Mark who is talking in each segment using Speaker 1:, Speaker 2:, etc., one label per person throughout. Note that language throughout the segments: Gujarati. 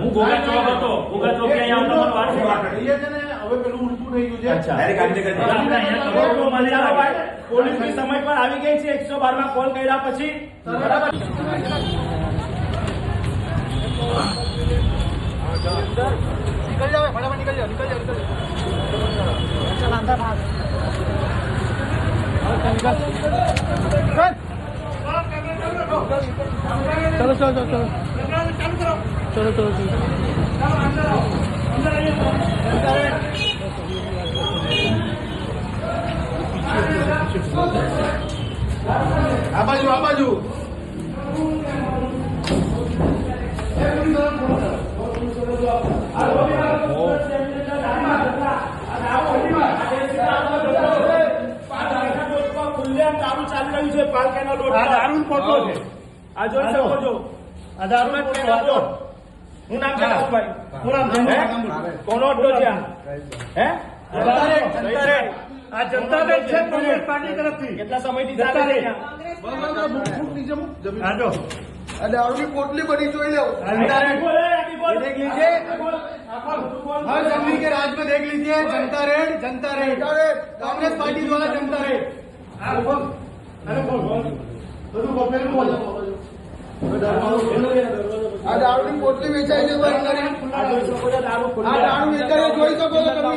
Speaker 1: હું ગોગા ચોક હતો, ગોગા ચોક અહીંયા આવતા વાર
Speaker 2: છે ને હવે પેલું ઉલટું થઈ ગયું છે.
Speaker 1: અચ્છા આપણે અહીંયા ખબર તો મને આવે પોલીસની સમય પર આવી ગઈ છે 112 માં કોલ કર્યા પછી બરાબર
Speaker 2: निकल जाओ फटाफट निकल जाओ चल अंदर भाग चलो चलो चलो चलो चलो आ बाजू
Speaker 1: કેટલા સમયથી ચાલે છે
Speaker 2: दारू की पोटली बड़ी जोई लो देख लीजिए हर जंगली के राज में देख लीजिए जनता रेड कांग्रेस पार्टी द्वारा जनता रेड આ દારૂની પોટલી વેચાઈ છે આ દારૂ વેચાય જોઈ શકો છો તમે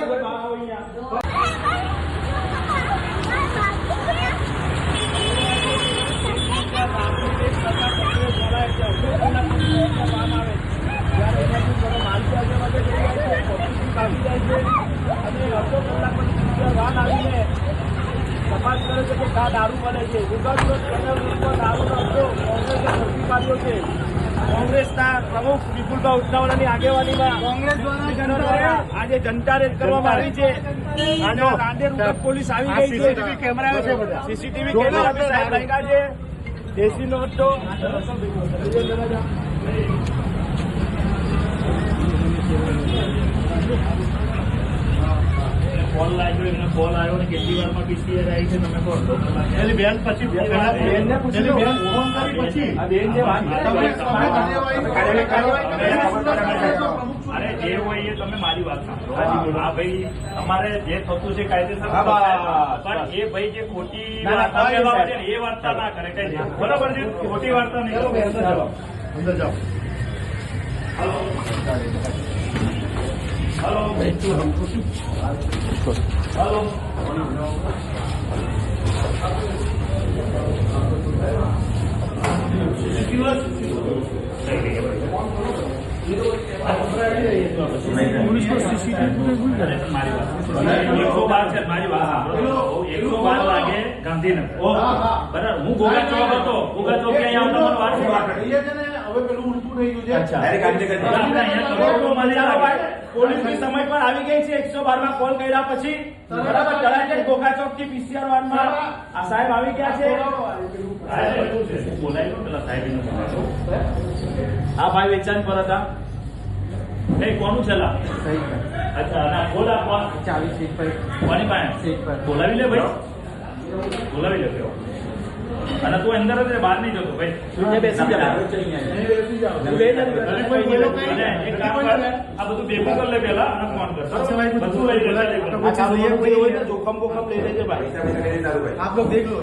Speaker 1: તપાસ કરે છે કે આ દારૂ બને છે કોંગ્રેસના પ્રમુખ વિપુલભાઈ ઉટનાવાલાની આગેવાનીમાં કોંગ્રેસ દ્વારા આજે જનતા રેડ કરવામાં આવી છે. રાંદેર ઉપર પોલીસ આવી ગઈ છે. કેમેરા છે, બધા સીસીટીવી કેમેરા લાગ્યા છે. દેશી નોટો કોલ લાગ્યો એને કોલ આવ્યો ને કેટલી વારમાં પીસીઆર આવી છે તમે કહો બેન પછી ફોન કરી પછી અરે જે હોય એ તમે મારી વાત સાંભળો. આ ભાઈ તમારે જે થતું છે કાયદેસર પણ એ ભાઈ જે ખોટી વાર્તા ફેલાવે છે એ વાર્તા ના કરે કઈ બરાબર છે. ખોટી વાર્તા નહીં અંદર જાઓ. हेलो हेलो पुलिस को सीसीटीवी मारी बात 112 લાગે ગાંધીનગર બરાબર. હું ગોગા ચોક હતો, ગોગા ચોક અહીંયા આવતા વાર
Speaker 2: હવે પેલું ઉલટું થઈ ગયું છે.
Speaker 1: અચ્છા આપણે અહીંયા ખબર તો મને આવે પોલીસની સમય પર આવી ગઈ છે 112 માં કોલ કર્યા પછી બરાબર ચલાય છે. ગોગા ચોક થી પીસીઆર વાનમાં આ સાહેબ આવી ગયા છે. બોલાય પેલા સાહેબ હા ભાઈ વેચાણ પર હતા. નહીં કોનું છેલ્લા અચ્છા ના બોલ આપવા ચાવી સીટ પર કોની પાસે બોલાવી લે ભાઈ, બોલાવી લે કેવો. અને તું અંદર જ બહાર નહીં જતો ભાઈ, બેસી જા આ બધું ભેગું કરી લે પેલા અને ફોન કર બધું જોખમ બોખમ લઈ લેજે ભાઈ. આપ લોગ દેખ લો.